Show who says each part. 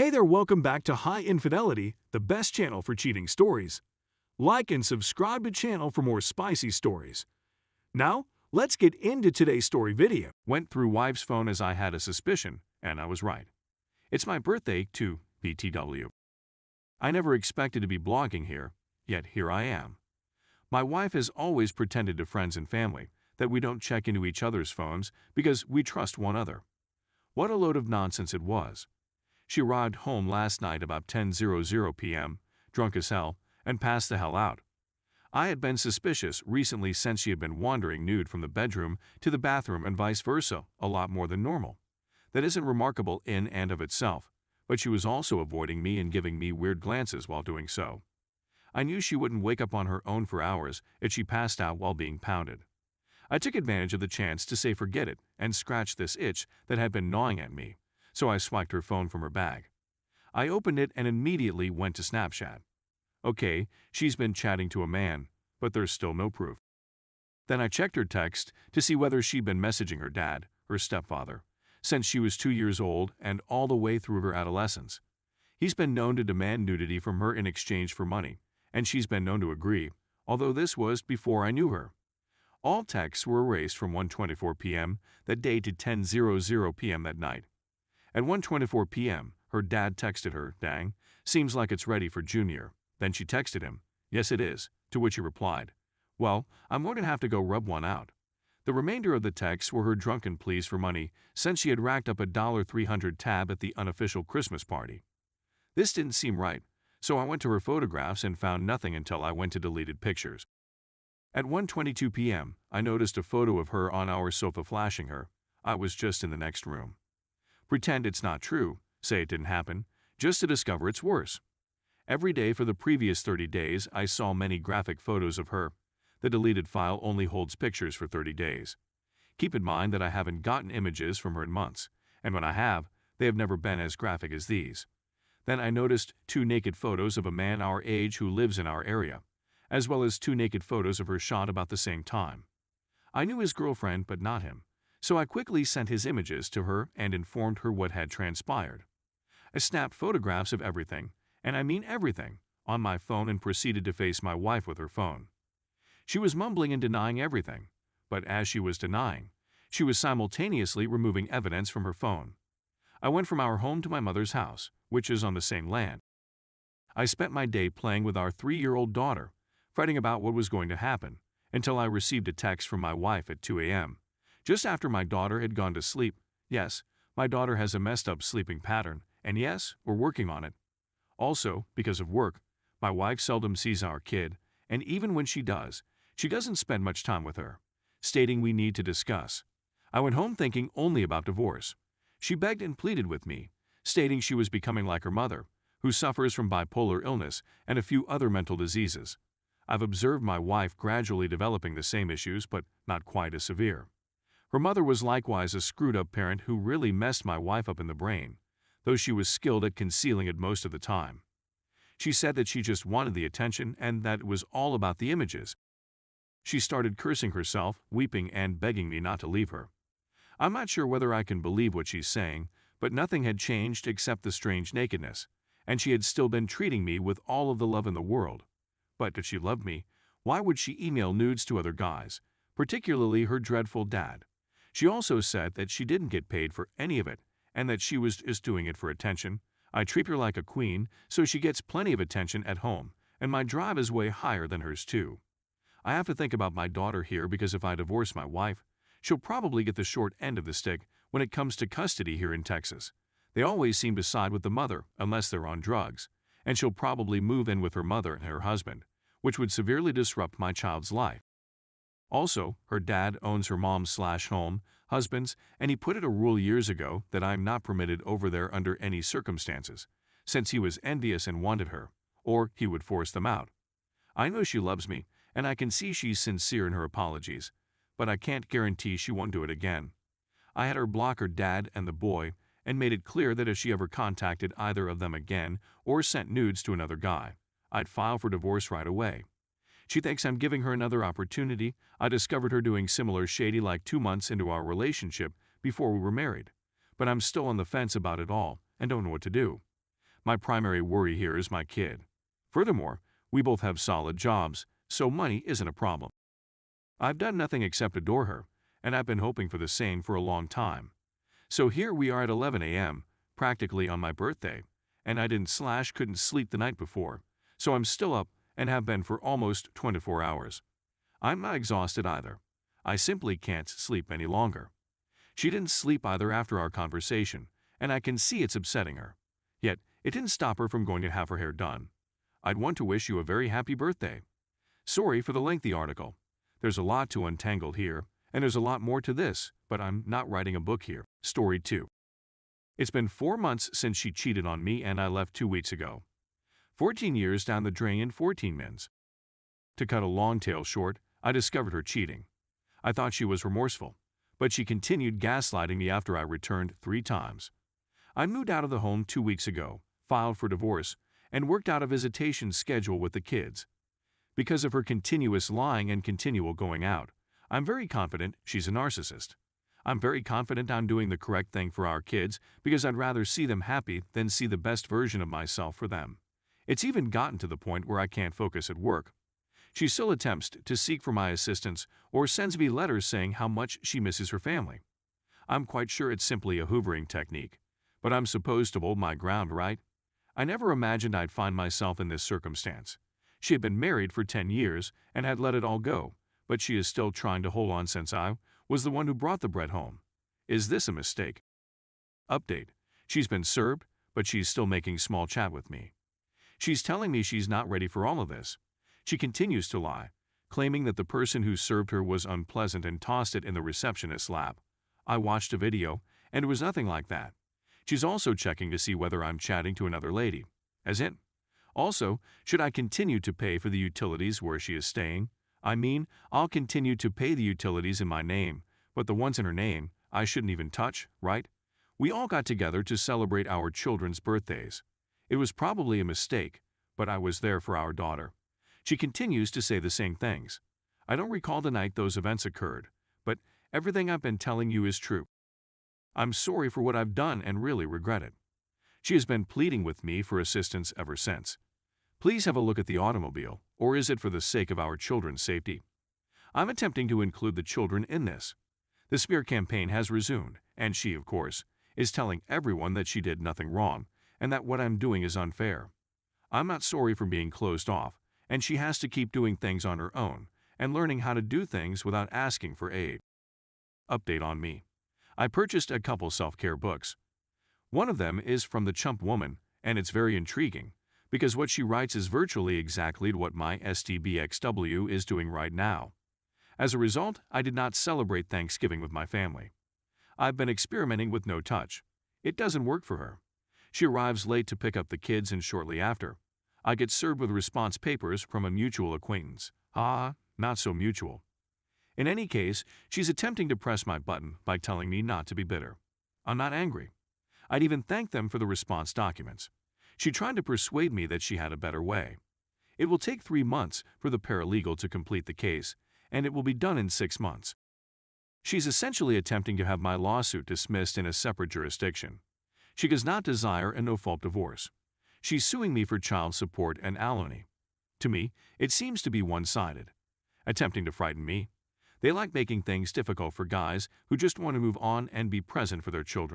Speaker 1: Hey there, welcome back to High Infidelity, the best channel for cheating stories. Like and subscribe to channel for more spicy stories. Now, let's get into today's story video. Went through wife's phone as I had a suspicion, and I was right. It's my birthday too, BTW. I never expected to be blogging here, yet here I am. My wife has always pretended to friends and family that we don't check into each other's phones because we trust one another. What a load of nonsense it was. She arrived home last night about 10:00 p.m., drunk as hell, and passed the hell out. I had been suspicious recently since she had been wandering nude from the bedroom to the bathroom and vice versa, a lot more than normal. That isn't remarkable in and of itself, but she was also avoiding me and giving me weird glances while doing so. I knew she wouldn't wake up on her own for hours if she passed out while being pounded. I took advantage of the chance to say forget it and scratch this itch that had been gnawing at me, so I swiped her phone from her bag. I opened it and immediately went to Snapchat. Okay, she's been chatting to a man, but there's still no proof. Then I checked her text to see whether she'd been messaging her dad, her stepfather, since she was 2 years old and all the way through her adolescence. He's been known to demand nudity from her in exchange for money, and she's been known to agree, although this was before I knew her. All texts were erased from 1:24 p.m. that day to 10:00 p.m. that night. At 1:24 p.m., her dad texted her, "Dang, seems like it's ready for Junior." Then she texted him, "Yes it is," to which he replied, "Well, I'm going to have to go rub one out." The remainder of the texts were her drunken pleas for money since she had racked up a $300 tab at the unofficial Christmas party. This didn't seem right, so I went to her photographs and found nothing until I went to deleted pictures. At 1:22 p.m., I noticed a photo of her on our sofa flashing her. I was just in the next room. Pretend it's not true, say it didn't happen, just to discover it's worse. Every day for the previous 30 days, I saw many graphic photos of her. The deleted file only holds pictures for 30 days. Keep in mind that I haven't gotten images from her in months, and when I have, they have never been as graphic as these. Then I noticed 2 naked photos of a man our age who lives in our area, as well as 2 naked photos of her shot about the same time. I knew his girlfriend, but not him, so I quickly sent his images to her and informed her what had transpired. I snapped photographs of everything, and I mean everything, on my phone and proceeded to face my wife with her phone. She was mumbling and denying everything, but as she was denying, she was simultaneously removing evidence from her phone. I went from our home to my mother's house, which is on the same land. I spent my day playing with our 3-year-old daughter, fretting about what was going to happen, until I received a text from my wife at 2 a.m., just after my daughter had gone to sleep. Yes, my daughter has a messed up sleeping pattern, and yes, we're working on it. Also, because of work, my wife seldom sees our kid, and even when she does, she doesn't spend much time with her, stating we need to discuss. I went home thinking only about divorce. She begged and pleaded with me, stating she was becoming like her mother, who suffers from bipolar illness and a few other mental diseases. I've observed my wife gradually developing the same issues, but not quite as severe. Her mother was likewise a screwed-up parent who really messed my wife up in the brain, though she was skilled at concealing it most of the time. She said that she just wanted the attention and that it was all about the images. She started cursing herself, weeping, and begging me not to leave her. I'm not sure whether I can believe what she's saying, but nothing had changed except the strange nakedness, and she had still been treating me with all of the love in the world. But if she loved me, why would she email nudes to other guys, particularly her dreadful dad? She also said that she didn't get paid for any of it, and that she was just doing it for attention. I treat her like a queen, so she gets plenty of attention at home, and my drive is way higher than hers too. I have to think about my daughter here because if I divorce my wife, she'll probably get the short end of the stick when it comes to custody here in Texas. They always seem to side with the mother unless they're on drugs, and she'll probably move in with her mother and her husband, which would severely disrupt my child's life. Also, her dad owns her mom's/home, husband's, and he put it a rule years ago that I'm not permitted over there under any circumstances, since he was envious and wanted her, or he would force them out. I know she loves me, and I can see she's sincere in her apologies, but I can't guarantee she won't do it again. I had her block her dad and the boy, and made it clear that if she ever contacted either of them again or sent nudes to another guy, I'd file for divorce right away. She thinks I'm giving her another opportunity. I discovered her doing similar shady like 2 months into our relationship before we were married, but I'm still on the fence about it all and don't know what to do. My primary worry here is my kid. Furthermore, we both have solid jobs, so money isn't a problem. I've done nothing except adore her, and I've been hoping for the same for a long time. So here we are at 11 a.m., practically on my birthday, and I couldn't sleep the night before, so I'm still up and have been for almost 24 hours. I'm not exhausted either. I simply can't sleep any longer. She didn't sleep either after our conversation, and I can see it's upsetting her. Yet, it didn't stop her from going to have her hair done. I'd want to wish you a very happy birthday. Sorry for the lengthy article. There's a lot to untangle here, and there's a lot more to this, but I'm not writing a book here. Story 2. It's been 4 months since she cheated on me and I left 2 weeks ago. 14 years down the drain in 14 mins. To cut a long tale short, I discovered her cheating. I thought she was remorseful, but she continued gaslighting me after I returned 3 times. I moved out of the home 2 weeks ago, filed for divorce, and worked out a visitation schedule with the kids. Because of her continuous lying and continual going out, I'm very confident she's a narcissist. I'm very confident I'm doing the correct thing for our kids because I'd rather see them happy than see the best version of myself for them. It's even gotten to the point where I can't focus at work. She still attempts to seek for my assistance or sends me letters saying how much she misses her family. I'm quite sure it's simply a hoovering technique, but I'm supposed to hold my ground, right? I never imagined I'd find myself in this circumstance. She had been married for 10 years and had let it all go, but she is still trying to hold on since I was the one who brought the bread home. Is this a mistake? Update. She's been served, but she's still making small chat with me. She's telling me she's not ready for all of this. She continues to lie, claiming that the person who served her was unpleasant and tossed it in the receptionist's lap. I watched a video, and it was nothing like that. She's also checking to see whether I'm chatting to another lady. As in, also, should I continue to pay for the utilities where she is staying? I mean, I'll continue to pay the utilities in my name, but the ones in her name, I shouldn't even touch, right? We all got together to celebrate our children's birthdays. It was probably a mistake, but I was there for our daughter. She continues to say the same things. I don't recall the night those events occurred, but everything I've been telling you is true. I'm sorry for what I've done and really regret it. She has been pleading with me for assistance ever since. Please have a look at the automobile, or is it for the sake of our children's safety? I'm attempting to include the children in this. The smear campaign has resumed, and she, of course, is telling everyone that she did nothing wrong and that what I'm doing is unfair. I'm not sorry for being closed off, and she has to keep doing things on her own and learning how to do things without asking for aid. Update on me. I purchased a couple self-care books. One of them is from the Chump Woman, and it's very intriguing because what she writes is virtually exactly what my STBXW is doing right now. As a result, I did not celebrate Thanksgiving with my family. I've been experimenting with no touch. It doesn't work for her. She arrives late to pick up the kids, and shortly after, I get served with response papers from a mutual acquaintance. Not so mutual. In any case, she's attempting to press my button by telling me not to be bitter. I'm not angry. I'd even thank them for the response documents. She tried to persuade me that she had a better way. It will take 3 months for the paralegal to complete the case, and it will be done in 6 months. She's essentially attempting to have my lawsuit dismissed in a separate jurisdiction. She does not desire a no-fault divorce. She's suing me for child support and alimony. To me, it seems to be one-sided. Attempting to frighten me. They like making things difficult for guys who just want to move on and be present for their children.